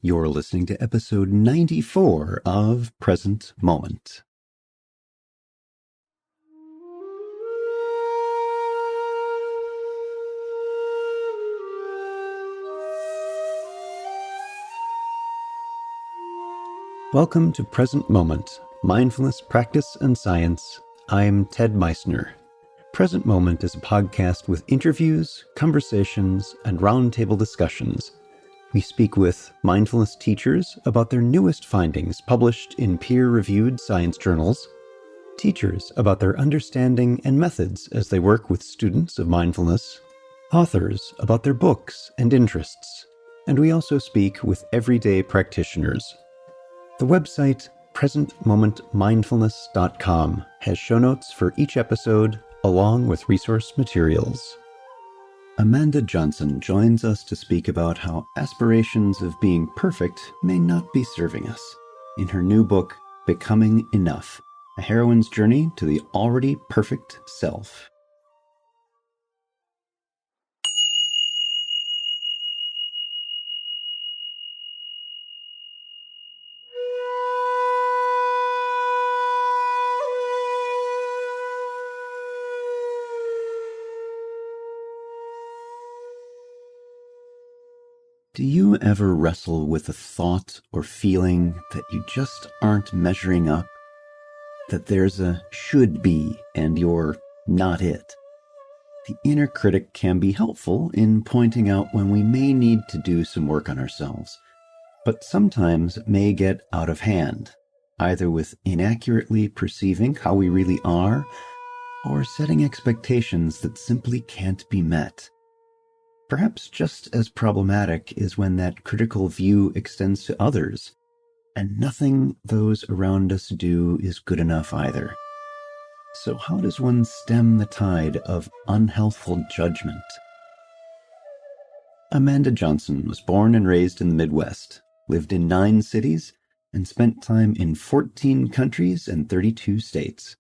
You're listening to episode 94 of Present Moment. Welcome to Present Moment, Mindfulness, Practice, and Science. I'm Ted Meissner. Present Moment is a podcast with interviews, conversations, and roundtable discussions. We speak with mindfulness teachers about their newest findings published in peer-reviewed science journals, teachers about their understanding and methods as they work with students of mindfulness, authors about their books and interests, and we also speak with everyday practitioners. The website presentmomentmindfulness.com has show notes for each episode along with resource materials. Amanda Johnson joins us to speak about how aspirations of being perfect may not be serving us in her new book, Becoming Enough, a heroine's journey to the already perfect self. Do you ever wrestle with a thought or feeling that you just aren't measuring up? That there's a should be and you're not it? The inner critic can be helpful in pointing out when we may need to do some work on ourselves, but sometimes it may get out of hand, either with inaccurately perceiving how we really are or setting expectations that simply can't be met. Perhaps just as problematic is when that critical view extends to others, and nothing those around us do is good enough either. So how does one stem the tide of unhealthful judgment? Amanda Johnson was born and raised in the Midwest, lived in 9 cities, and spent time in 14 countries and 32 states.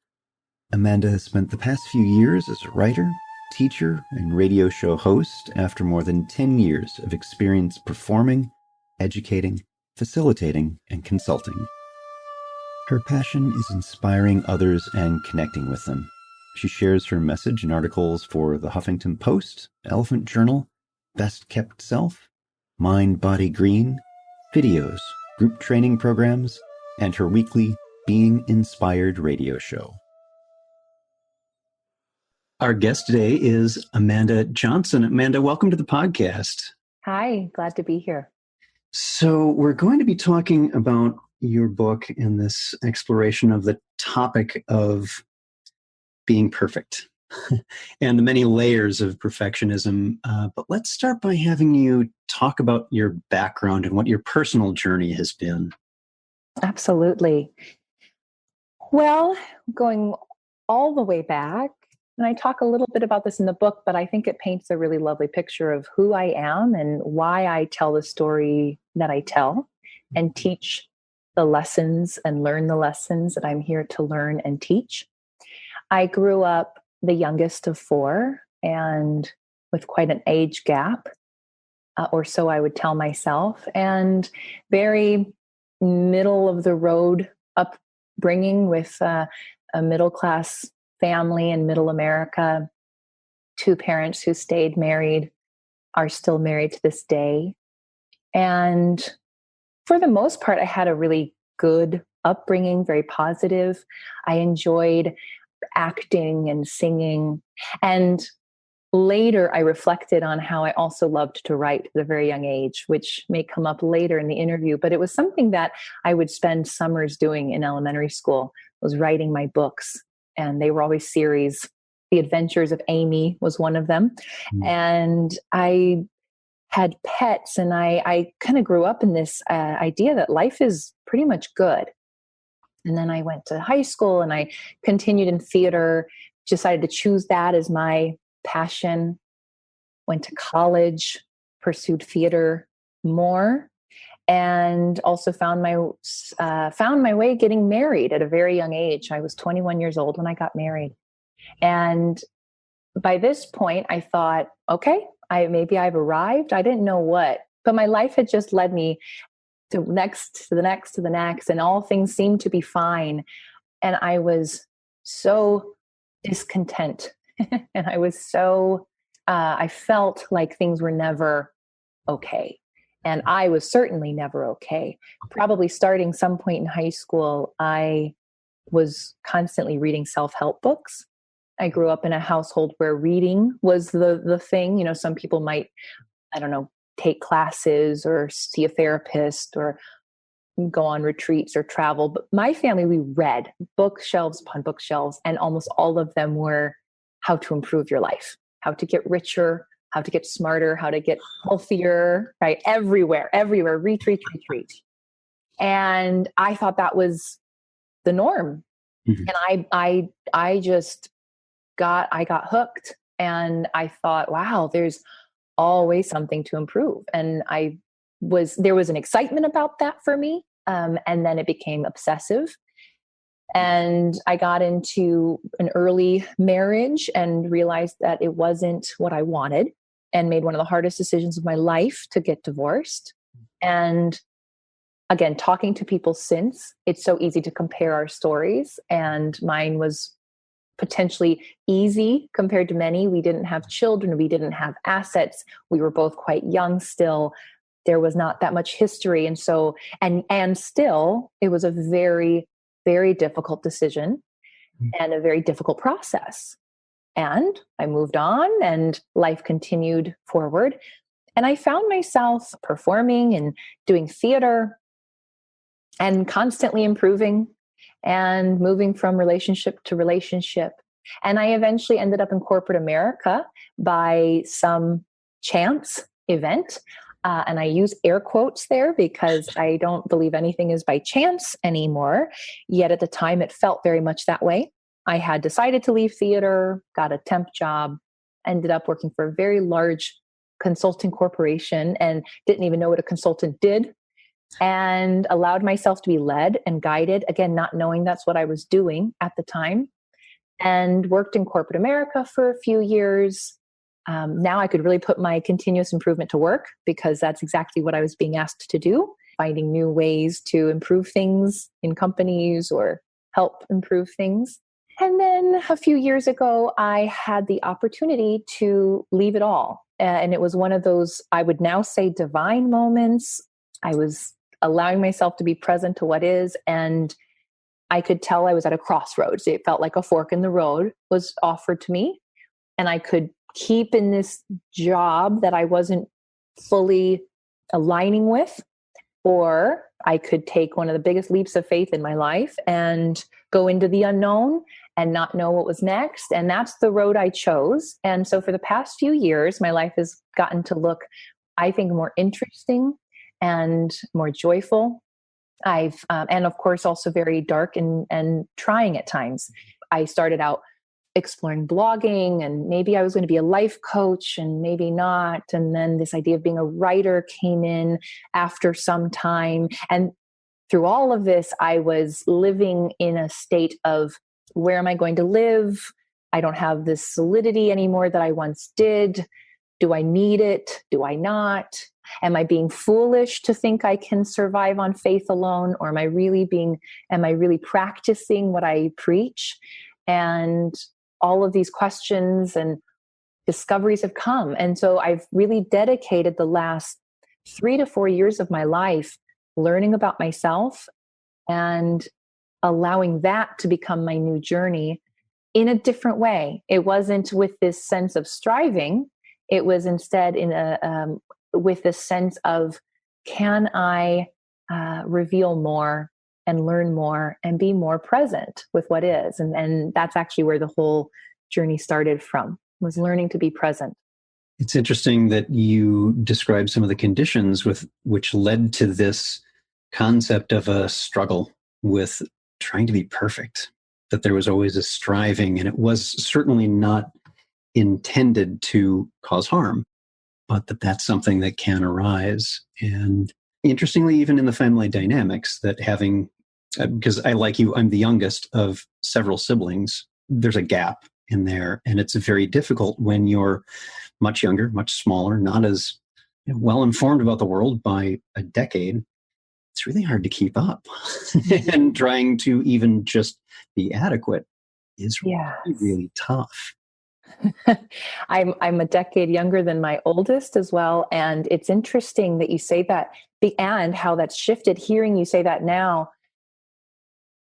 Amanda has spent the past few years as a writer, teacher, and radio show host after more than 10 years of experience performing, educating, facilitating, and consulting. Her passion is inspiring others and connecting with them. She shares her message in articles for the Huffington Post, Elephant Journal, Best Kept Self, Mind Body Green, videos, group training programs, and her weekly Being Inspired radio show. Our guest today is Amanda Johnson. Amanda, welcome to the podcast. Hi, glad to be here. So we're going to be talking about your book in this exploration of the topic of being perfect and the many layers of perfectionism. But let's start by having you talk about your background and what your personal journey has been. Absolutely. Well, going all the way back, and I talk a little bit about this in the book, but I think it paints a really lovely picture of who I am and why I tell the story that I tell and teach the lessons and learn the lessons that I'm here to learn and teach. I grew up the youngest of 4 and with quite an age gap, or so I would tell myself, and very middle of the road upbringing with a middle class family in middle America, 2 parents who stayed married, are still married to this day. And for the most part, I had a really good upbringing, very positive. I enjoyed acting and singing. And later, I reflected on how I also loved to write at a very young age, which may come up later in the interview. But it was something that I would spend summers doing in elementary school, was writing my books. And they were always series. The Adventures of Amy was one of them. And I had pets, and I kind of grew up in this idea that life is pretty much good. And then I went to high school and I continued in theater, decided to choose that as my passion, went to college, pursued theater more, and also found my way getting married at a very young age. I was 21 years old when I got married. And by this point, I thought, okay, maybe I've arrived. I didn't know what, but my life had just led me to next, to the next, to the next, and all things seemed to be fine. And I was so discontent. And I was so, I felt like things were never okay. And I was certainly never okay. Probably starting some point in high school, I was constantly reading self-help books. I grew up in a household where reading was the thing. You know, some people might, I don't know, take classes or see a therapist or go on retreats or travel. But my family, we read bookshelves upon bookshelves, and almost all of them were how to improve your life, how to get richer, how to get smarter, how to get healthier, right? Everywhere, reach, reach, reach, reach. And I thought that was the norm. Mhm. And I just I got hooked, and I thought, wow, there's always something to improve. And there was an excitement about that for me. And then it became obsessive. And I got into an early marriage and realized that it wasn't what I wanted, and made one of the hardest decisions of my life to get divorced. And again, talking to people since, it's so easy to compare our stories. And mine was potentially easy compared to many. We didn't have children, we didn't have assets, we were both quite young still. There was not that much history. And so, and still, it was a very, very difficult decision and a very difficult process. And I moved on, and life continued forward. And I found myself performing and doing theater and constantly improving and moving from relationship to relationship. And I eventually ended up in corporate America by some chance event. And I use air quotes there because I don't believe anything is by chance anymore. Yet at the time, it felt very much that way. I had decided to leave theater, got a temp job, ended up working for a very large consulting corporation, and didn't even know what a consultant did, and allowed myself to be led and guided, again, not knowing that's what I was doing at the time, and worked in corporate America for a few years. Now I could really put my continuous improvement to work, because that's exactly what I was being asked to do, finding new ways to improve things in companies or help improve things. And then a few years ago, I had the opportunity to leave it all. And it was one of those, I would now say, divine moments. I was allowing myself to be present to what is. And I could tell I was at a crossroads. It felt like a fork in the road was offered to me. And I could keep in this job that I wasn't fully aligning with, or I could take one of the biggest leaps of faith in my life and go into the unknown and not know what was next. And that's the road I chose. And so for the past few years, my life has gotten to look, I think, more interesting and more joyful. And of course, also very dark and trying at times. I started out exploring blogging, and maybe I was going to be a life coach and maybe not. And then this idea of being a writer came in after some time. And through all of this, I was living in a state of, where am I going to live? I don't have this solidity anymore that I once did. Do I need it? Do I not? Am I being foolish to think I can survive on faith alone? Or am I really practicing what I preach? And all of these questions and discoveries have come. And so I've really dedicated the last 3 to 4 years of my life learning about myself and allowing that to become my new journey in a different way. It wasn't with this sense of striving. It was instead with this sense of, can I reveal more and learn more and be more present with what is? And that's actually where the whole journey started from, was learning to be present. It's interesting that you describe some of the conditions which led to this concept of a struggle with trying to be perfect, that there was always a striving, and it was certainly not intended to cause harm, but that's something that can arise. And interestingly, even in the family dynamics, that having, because I, like you, I'm the youngest of several siblings, there's a gap in there. And it's very difficult when you're much younger, much smaller, not as well informed about the world by a decade. it's really hard to keep up. And trying to even just be adequate is Yes. really, really tough. I'm a decade younger than my oldest as well. And it's interesting that you say that, and how that's shifted. Hearing you say that now,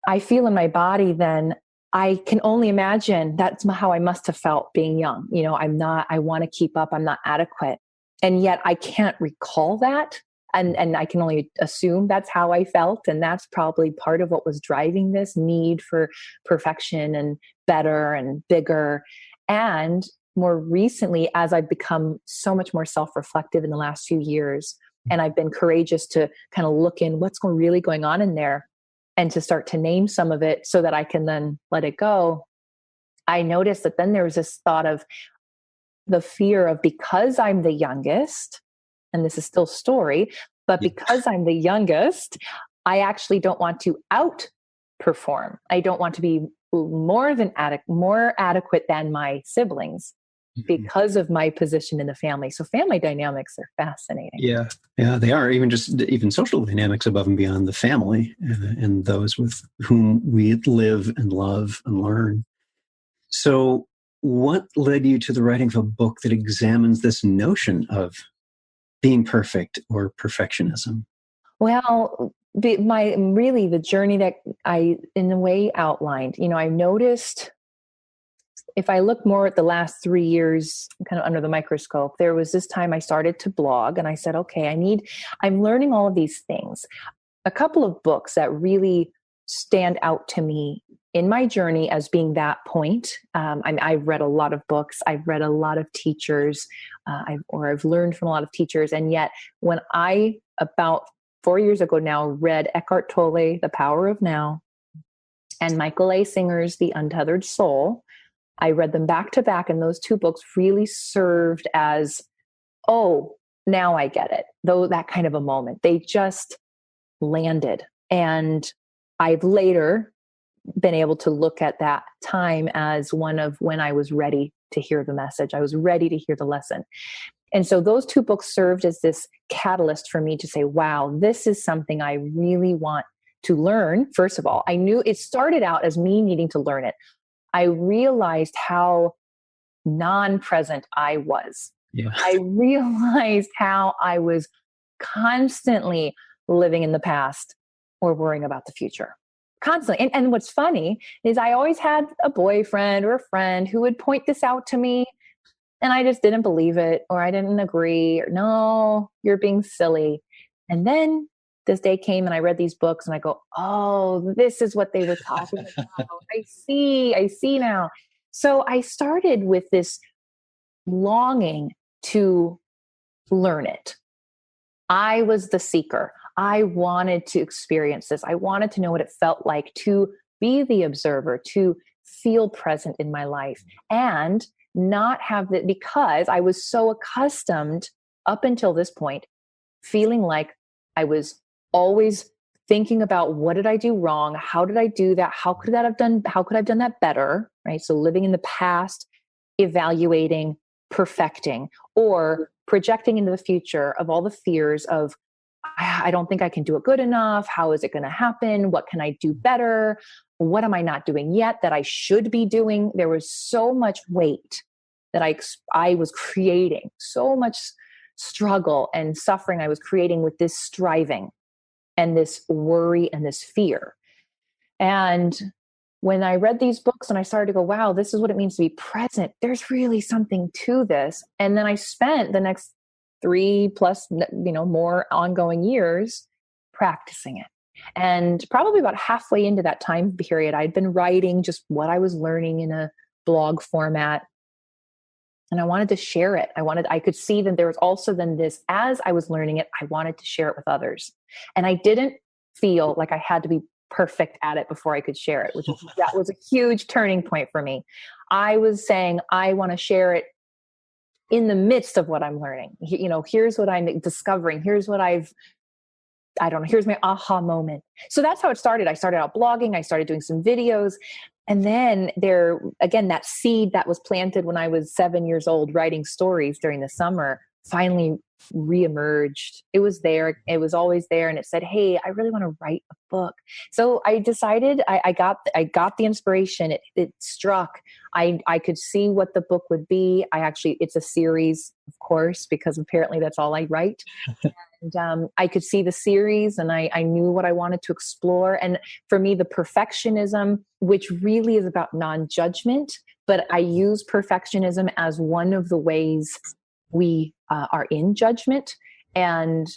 I feel in my body then, I can only imagine that's how I must have felt being young. I want to keep up, I'm not adequate. And yet I can't recall that. And I can only assume that's how I felt. And that's probably part of what was driving this need for perfection and better and bigger. And more recently, as I've become so much more self-reflective in the last few years, and I've been courageous to kind of look in what's really going on in there and to start to name some of it so that I can then let it go. I noticed that then there was this thought of the fear of, because I'm the youngest, and this is still story, but because I'm the youngest, I actually don't want to outperform. I don't want to be more adequate than my siblings because of my position in the family. So family dynamics are fascinating. Yeah, they are. Even social dynamics above and beyond the family, and those with whom we live and love and learn. So what led you to the writing of a book that examines this notion of being perfect or perfectionism? Well, the journey that I, in a way, outlined, I noticed, if I look more at the last 3 years, kind of under the microscope, there was this time I started to blog, and I said, okay, I'm learning all of these things. A couple of books that really stand out to me in my journey as being that point. I've read a lot of books. I've read a lot of teachers, I've learned from a lot of teachers. And yet when I, about 4 years ago now, read Eckhart Tolle, The Power of Now, and Michael A. Singer's The Untethered Soul, I read them back to back. And those two books really served as, oh, now I get it. Though that kind of a moment, they just landed. And I've later been able to look at that time as one of when I was ready to hear the message. I was ready to hear the lesson. And so those two books served as this catalyst for me to say, wow, this is something I really want to learn. First of all, I knew it started out as me needing to learn it. I realized how non-present I was. Yeah. I realized how I was constantly living in the past or worrying about the future. Constantly. And what's funny is I always had a boyfriend or a friend who would point this out to me, and I just didn't believe it, or I didn't agree, or no, you're being silly. And then this day came and I read these books and I go, oh, this is what they were talking about. I see now. So I started with this longing to learn it. I was the seeker. I wanted to experience this. I wanted to know what it felt like to be the observer, to feel present in my life, and not have that, because I was so accustomed up until this point, feeling like I was always thinking about, what did I do wrong? How did I do that? How could I have done that better? Right. So living in the past, evaluating, perfecting, or projecting into the future of all the fears of, I don't think I can do it good enough. How is it going to happen? What can I do better? What am I not doing yet that I should be doing? There was so much weight that I was creating, so much struggle and suffering I was creating with this striving and this worry and this fear. And when I read these books and I started to go, wow, this is what it means to be present, there's really something to this. And then I spent the next 3+ more ongoing years practicing it. And probably about halfway into that time period, I'd been writing just what I was learning in a blog format. And I wanted to share it. I could see that there was also then this, as I was learning it, I wanted to share it with others. And I didn't feel like I had to be perfect at it before I could share it, that was a huge turning point for me. I was saying, I want to share it in the midst of what I'm learning. Here's what I'm discovering. Here's what here's my aha moment. So that's how it started. I started out blogging. I started doing some videos. And then again, that seed that was planted when I was 7 years old, writing stories during the summer, finally reemerged. It was there. It was always there. And it said, hey, I really want to write a book. So I decided I got the inspiration. It struck. I could see what the book would be. It's a series, of course, because apparently that's all I write. And I could see the series, and I knew what I wanted to explore. And for me, the perfectionism, which really is about non-judgment, but I use perfectionism as one of the ways we are in judgment. And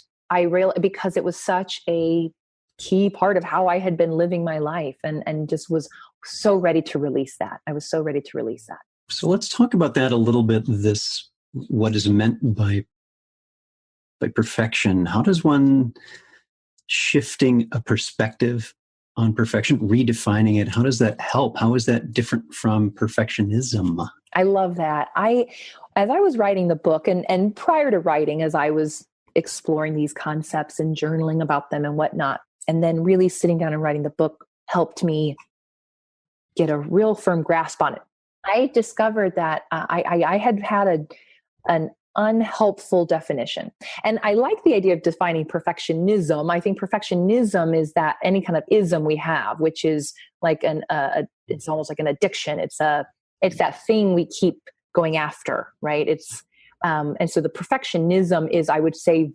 because it was such a key part of how I had been living my life, and just was so ready to release that. I was so ready to release that. So let's talk about that a little bit. What is meant by perfection. How does one shifting a perspective on perfection, redefining it, how does that help? How is that different from perfectionism? I love that. As I was writing the book, and prior to writing, as I was exploring these concepts and journaling about them and whatnot, and then really sitting down and writing the book helped me get a real firm grasp on it. I discovered that I had an unhelpful definition. And I like the idea of defining perfectionism. I think perfectionism is that any kind of ism we have, which is like it's almost like an addiction. It's that thing we keep going after, right? And so the perfectionism is, I would say,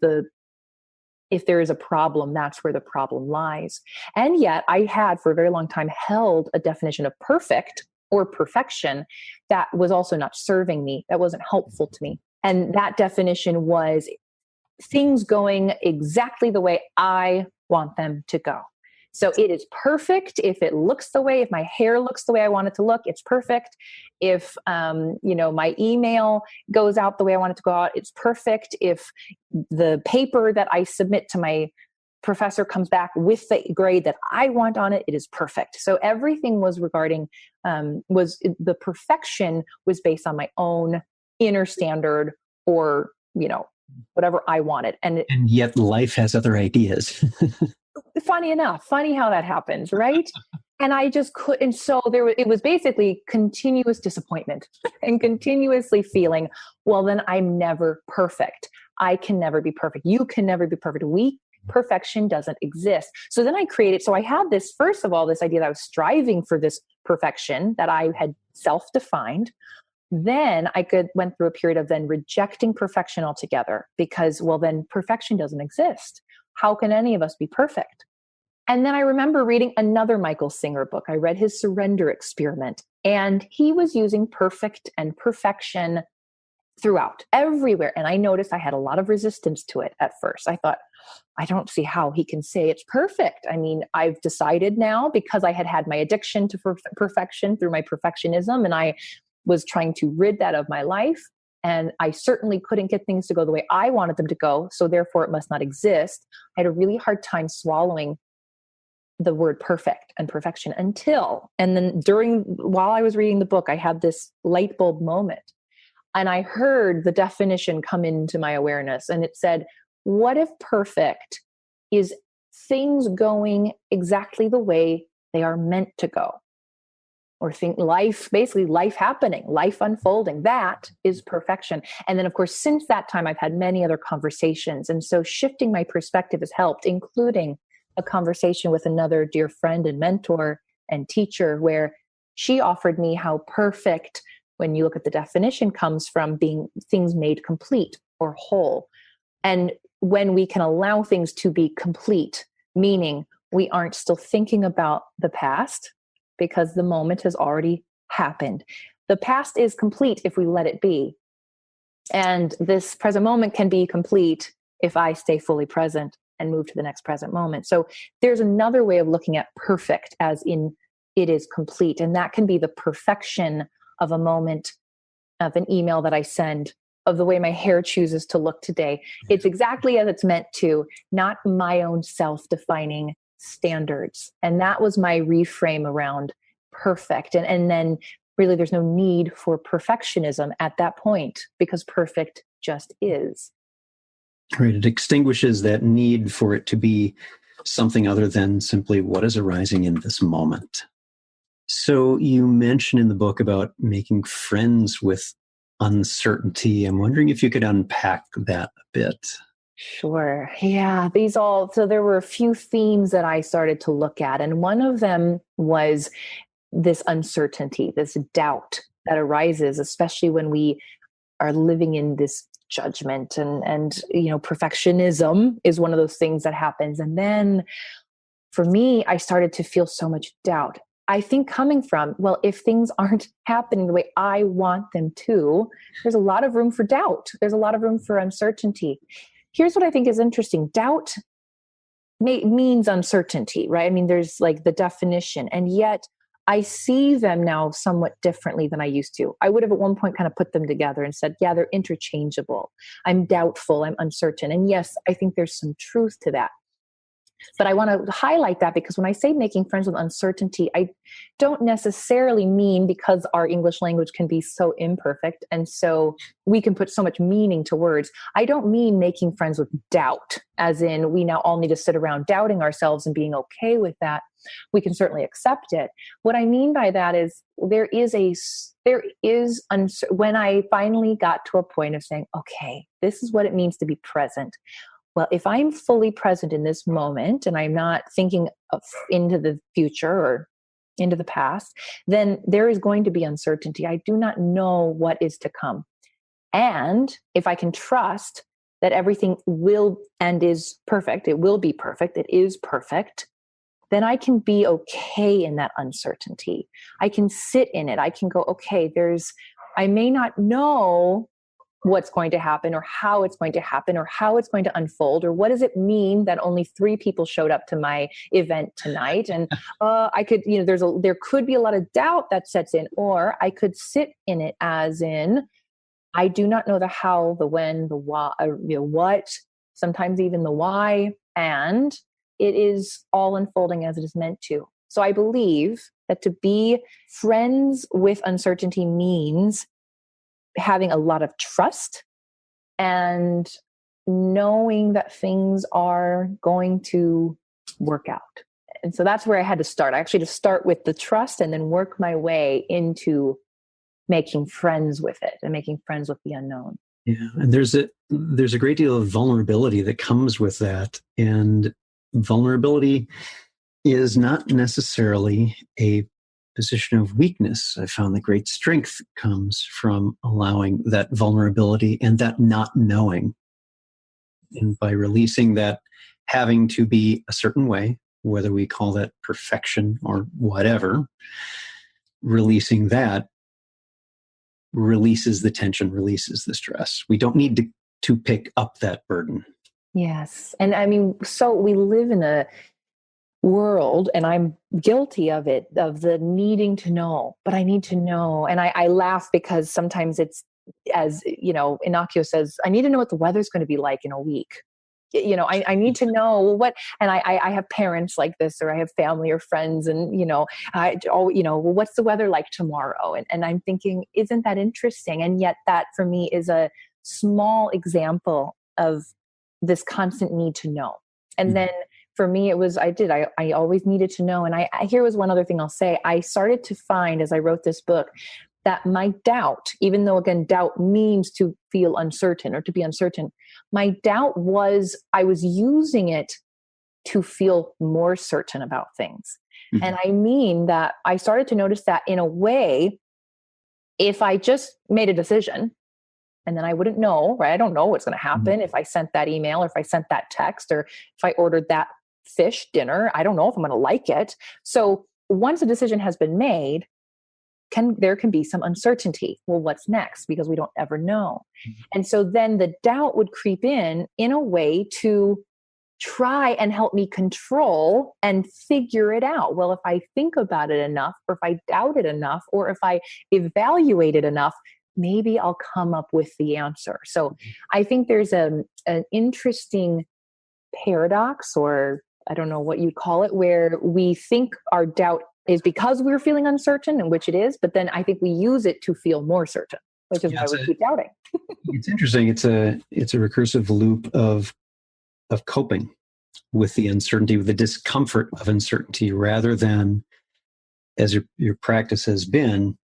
if there is a problem, that's where the problem lies. And yet I had for a very long time held a definition of perfect or perfection that was also not serving me. That wasn't helpful to me. And that definition was things going exactly the way I want them to go. So it is perfect if it looks the way, if my hair looks the way I want it to look, it's perfect. If my email goes out the way I want it to go out, it's perfect. If the paper that I submit to my professor comes back with the grade that I want on it, it is perfect. So everything was the perfection was based on my own inner standard, or whatever I wanted. And yet life has other ideas. funny how that happens, right? And I just couldn't. So it was basically continuous disappointment and continuously feeling, well, then I'm never perfect. I can never be perfect. You can never be perfect. Perfection doesn't exist. So then I had this, first of all, this idea that I was striving for this perfection that I had self-defined. Then I went through a period of then rejecting perfection altogether, because, well, then perfection doesn't exist. How can any of us be perfect? And then I remember reading another Michael Singer book. I read his Surrender Experiment, and he was using perfect and perfection throughout, everywhere. And I noticed I had a lot of resistance to it at first. I thought, I don't see how he can say it's perfect. I mean, I've decided now, because I had my addiction to perfection through my perfectionism, and I was trying to rid that of my life. And I certainly couldn't get things to go the way I wanted them to go. So therefore it must not exist. I had a really hard time swallowing the word perfect and perfection and then while I was reading the book, I had this light bulb moment, and I heard the definition come into my awareness, and it said, what if perfect is things going exactly the way they are meant to go? Or life happening, life unfolding. That is perfection. And then, of course, since that time, I've had many other conversations. And so shifting my perspective has helped, including a conversation with another dear friend and mentor and teacher, where she offered me how perfect, when you look at the definition, comes from being things made complete or whole. And when we can allow things to be complete, meaning we aren't still thinking about the past, because the moment has already happened. The past is complete if we let it be. And this present moment can be complete if I stay fully present and move to the next present moment. So there's another way of looking at perfect, as in it is complete. And that can be the perfection of a moment, of an email that I send, of the way my hair chooses to look today. It's exactly as it's meant to, not my own self-defining standards. And that was my reframe around perfect. And then really there's no need for perfectionism at that point, because perfect just is. Right. It extinguishes that need for it to be something other than simply what is arising in this moment. So you mention in the book about making friends with uncertainty. I'm wondering if you could unpack that a bit. Sure. Yeah. So there were a few themes that I started to look at. And one of them was this uncertainty, this doubt that arises, especially when we are living in this judgment and perfectionism is one of those things that happens. And then for me, I started to feel so much doubt. I think coming from, well, if things aren't happening the way I want them to, there's a lot of room for doubt. There's a lot of room for uncertainty. Here's what I think is interesting. Doubt means uncertainty, right? I mean, there's like the definition, and yet I see them now somewhat differently than I used to. I would have at one point kind of put them together and said, yeah, they're interchangeable. I'm doubtful, I'm uncertain. And yes, I think there's some truth to that. But I want to highlight that because when I say making friends with uncertainty, I don't necessarily mean, because our English language can be so imperfect and so we can put so much meaning to words. I don't mean making friends with doubt, as in we now all need to sit around doubting ourselves and being okay with that. We can certainly accept it. What I mean by that is when I finally got to a point of saying, okay, this is what it means to be present. Well, if I'm fully present in this moment and I'm not thinking into the future or into the past, then there is going to be uncertainty. I do not know what is to come. And if I can trust that everything will and is perfect, it will be perfect, it is perfect, then I can be okay in that uncertainty. I can sit in it. I can go, okay, I may not know what's going to happen or how it's going to happen or how it's going to unfold, or what does it mean that only 3 people showed up to my event tonight. And I could, there could be a lot of doubt that sets in, or I could sit in it as in, I do not know the how, the when, the why, what, sometimes even the why, and it is all unfolding as it is meant to. So I believe that to be friends with uncertainty means having a lot of trust and knowing that things are going to work out. And so that's where I had to start. I actually just start with the trust and then work my way into making friends with it and making friends with the unknown. Yeah, and there's a great deal of vulnerability that comes with that, and vulnerability is not necessarily a position of weakness. I found that great strength comes from allowing that vulnerability and that not knowing. And by releasing that having to be a certain way, whether we call that perfection or whatever, releasing that releases the tension, releases the stress. We don't need to pick up that burden. Yes. And I mean, so we live in a world, and I'm guilty of it, of the needing to know, but I need to know. And I laugh because sometimes it's, as innocuous as, I need to know what the weather's going to be like in a week. I need to know what, and I have parents like this, or I have family or friends, and what's the weather like tomorrow? And I'm thinking, isn't that interesting? And yet that for me is a small example of this constant need to know. And then for me, it was, I always needed to know. And here was one other thing I'll say. I started to find, as I wrote this book, that my doubt, even though again, doubt means to feel uncertain or to be uncertain, my doubt was, I was using it to feel more certain about things. Mm-hmm. And I mean that I started to notice that in a way, if I just made a decision, and then I wouldn't know, right? I don't know what's going to happen if I sent that email, or if I sent that text, or if I ordered that fish dinner. I don't know if I'm going to like it. So once a decision has been made, there can be some uncertainty. Well, what's next? Because we don't ever know. Mm-hmm. And so then the doubt would creep in a way to try and help me control and figure it out. Well, if I think about it enough, or if I doubt it enough, or if I evaluate it enough, maybe I'll come up with the answer. So I think there's an interesting paradox, or I don't know what you'd call it, where we think our doubt is because we're feeling uncertain, and which it is, but then I think we use it to feel more certain, which is why we keep doubting. It's interesting. It's a recursive loop of coping with the uncertainty, with the discomfort of uncertainty, rather than, as your practice has been,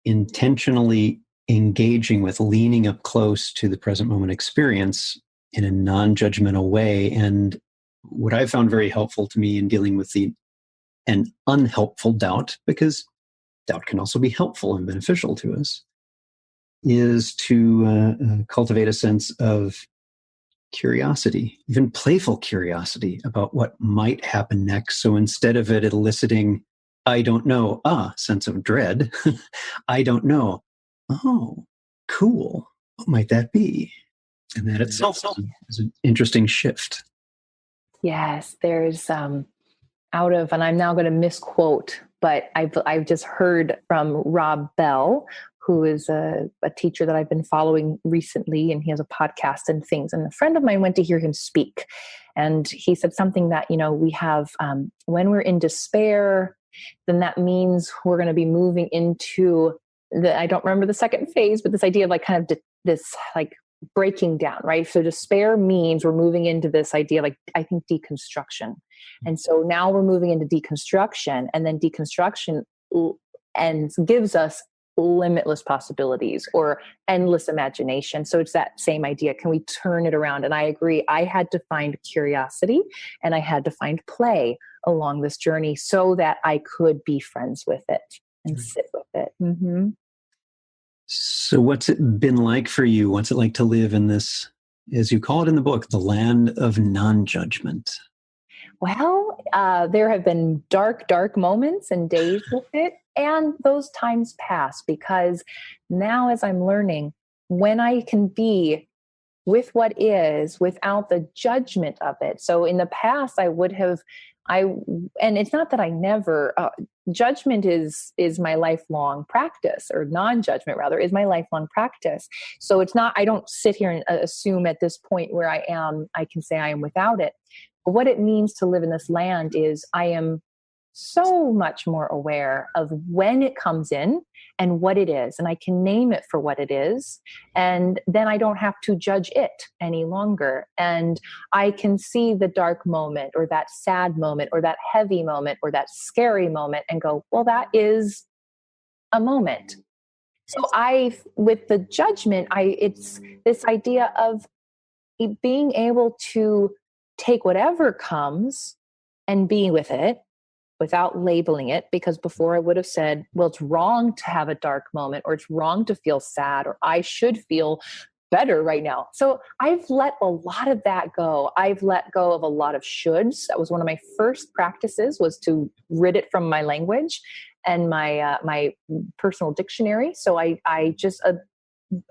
intentionally engaging with, leaning up close to the present moment experience in a non-judgmental way. And what I found very helpful to me in dealing with an unhelpful doubt, because doubt can also be helpful and beneficial to us, is to cultivate a sense of curiosity, even playful curiosity about what might happen next. So instead of it eliciting, I don't know, sense of dread, I don't know, oh, cool, what might that be? And that itself is an interesting shift. Yes, there's out of, and I'm now going to misquote, but I've just heard from Rob Bell, who is a teacher that I've been following recently, and he has a podcast and things. And a friend of mine went to hear him speak, and he said something that, we have, when we're in despair, then that means we're going to be moving into I don't remember the second phase, but this idea of like kind of this like breaking down, right? So despair means we're moving into this idea, like I think deconstruction. And so now we're moving into deconstruction, and then deconstruction and gives us limitless possibilities or endless imagination. So it's that same idea. Can we turn it around? And I agree. I had to find curiosity and I had to find play along this journey so that I could be friends with it and sit with it. Mm-hmm. So what's it been like for you? What's it like to live in this, as you call it in the book, the land of non-judgment? Well, there have been dark, dark moments and days with it. And those times pass, because now as I'm learning, when I can be with what is without the judgment of it. So in the past, I would have, and it's not that I never, judgment is my lifelong practice, or non-judgment rather is my lifelong practice. So it's not, I don't sit here and assume at this point where I am, I can say I am without it. But what it means to live in this land is I am so much more aware of when it comes in and what it is. And I can name it for what it is. And then I don't have to judge it any longer. And I can see the dark moment or that sad moment or that heavy moment or that scary moment and go, well, that is a moment. So with the judgment, it's this idea of being able to take whatever comes and be with it without labeling it, because before I would have said, well, it's wrong to have a dark moment, or it's wrong to feel sad, or I should feel better right now. So I've let a lot of that go. I've let go of a lot of shoulds. That was one of my first practices, was to rid it from my language and my personal dictionary. So I just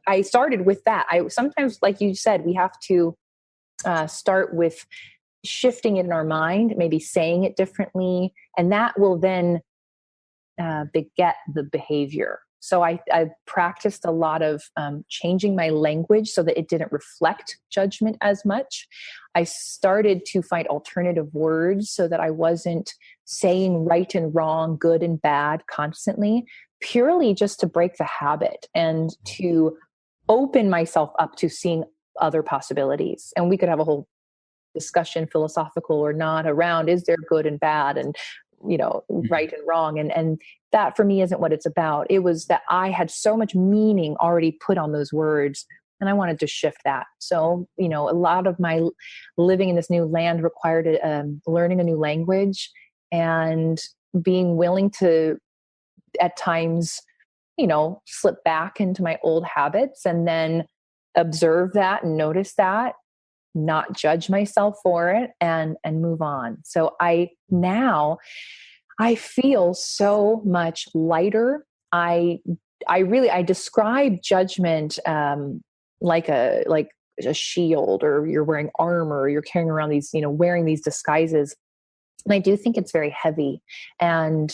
I started with that. I sometimes, like you said, we have to start with shifting it in our mind, maybe saying it differently, and that will then beget the behavior. So I practiced a lot of changing my language so that it didn't reflect judgment as much. I started to find alternative words so that I wasn't saying right and wrong, good and bad constantly, purely just to break the habit and to open myself up to seeing other possibilities. And we could have a whole discussion, philosophical or not, around is there good and bad and right and wrong, and that for me isn't what it's about. It was that I had so much meaning already put on those words, and I wanted to shift that. So a lot of my living in this new land required learning a new language and being willing to at times slip back into my old habits, and then observe that and notice that, not judge myself for it, and move on. So I feel so much lighter. I describe judgment like a shield, or you're wearing armor, or you're carrying around these, wearing these disguises. And I do think it's very heavy. And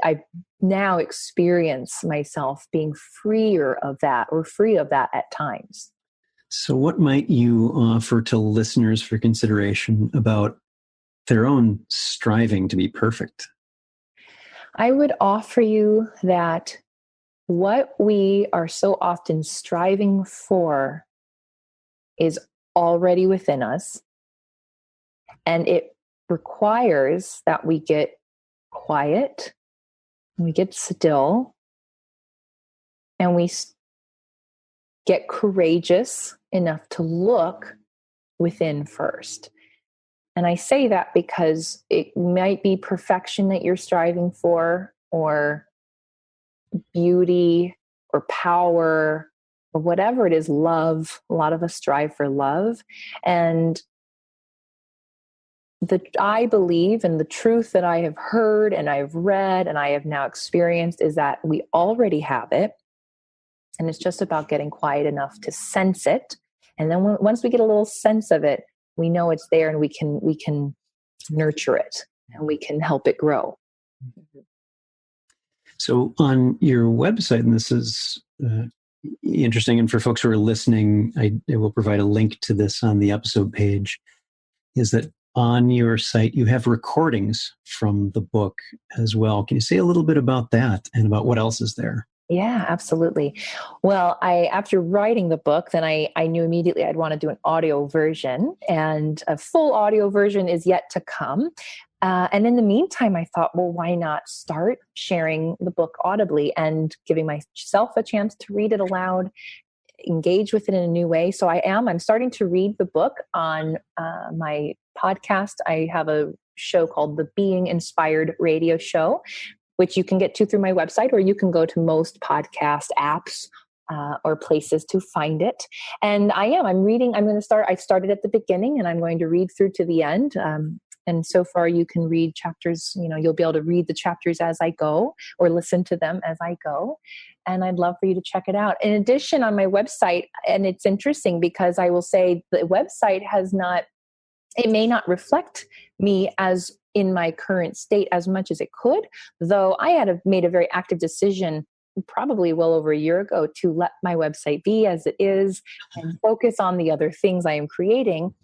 I now experience myself being freer of that, or free of that at times. So what might you offer to listeners for consideration about their own striving to be perfect? I would offer you that what we are so often striving for is already within us. And it requires that we get quiet, we get still, and we get courageous enough to look within first. And I say that because it might be perfection that you're striving for, or beauty, or power, or whatever it is, love. A lot of us strive for love. And I believe, and the truth that I have heard and I've read and I have now experienced, is that we already have it. And it's just about getting quiet enough to sense it. And then once we get a little sense of it, we know it's there, and we can nurture it, and we can help it grow. So on your website, and this is interesting, and for folks who are listening, I will provide a link to this on the episode page, is that on your site you have recordings from the book as well. Can you say a little bit about that and about what else is there? Yeah, absolutely. Well, after writing the book, then I knew immediately I'd want to do an audio version, and a full audio version is yet to come. And in the meantime, I thought, well, why not start sharing the book audibly and giving myself a chance to read it aloud, engage with it in a new way. So I'm starting to read the book on my podcast. I have a show called the Being Inspired Radio Show, which you can get to through my website, or you can go to most podcast apps or places to find it. And I'm reading. I started at the beginning, and I'm going to read through to the end. And so far you can read chapters, you'll be able to read the chapters as I go, or listen to them as I go. And I'd love for you to check it out. In addition, on my website, and it's interesting because I will say the website it may not reflect me as in my current state as much as it could, though I had made a very active decision probably well over a year ago to let my website be as it is and focus on the other things I am creating.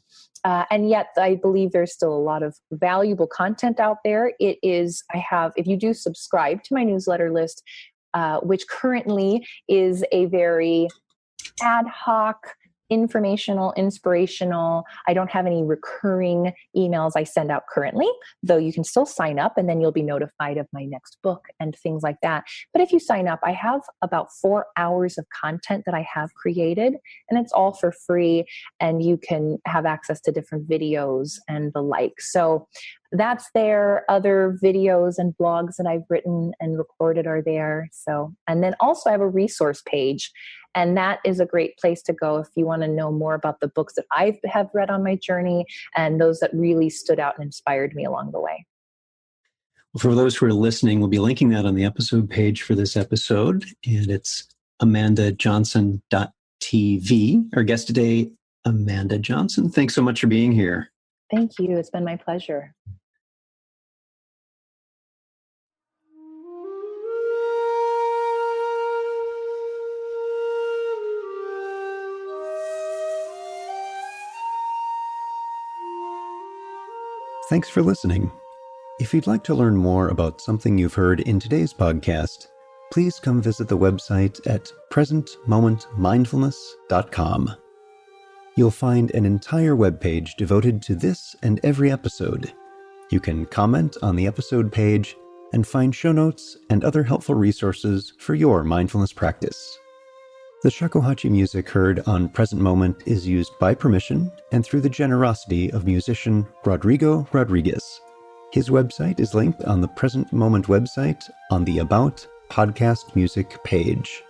And yet I believe there's still a lot of valuable content out there. If you do subscribe to my newsletter list, which currently is a very ad hoc, informational, inspirational. I don't have any recurring emails I send out currently, though you can still sign up, and then you'll be notified of my next book and things like that. But if you sign up, I have about 4 hours of content that I have created, and it's all for free, and you can have access to different videos and the like. So that's there. Other videos and blogs that I've written and recorded are there. And then also I have a resource page, and that is a great place to go if you want to know more about the books that I have read on my journey and those that really stood out and inspired me along the way. Well, for those who are listening, we'll be linking that on the episode page for this episode, and it's amandajohnson.tv. Our guest today, Amanda Johnson. Thanks so much for being here. Thank you. It's been my pleasure. Thanks for listening. If you'd like to learn more about something you've heard in today's podcast, please come visit the website at presentmomentmindfulness.com. You'll find an entire webpage devoted to this and every episode. You can comment on the episode page and find show notes and other helpful resources for your mindfulness practice. The shakuhachi music heard on Present Moment is used by permission and through the generosity of musician Rodrigo Rodriguez. His website is linked on the Present Moment website on the About Podcast Music page.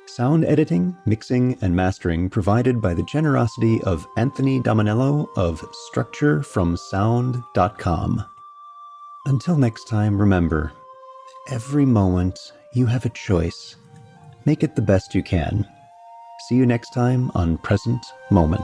Sound editing, mixing, and mastering provided by the generosity of Anthony Dominello of StructureFromSound.com. Until next time, remember, every moment you have a choice. Make it the best you can. See you next time on Present Moment.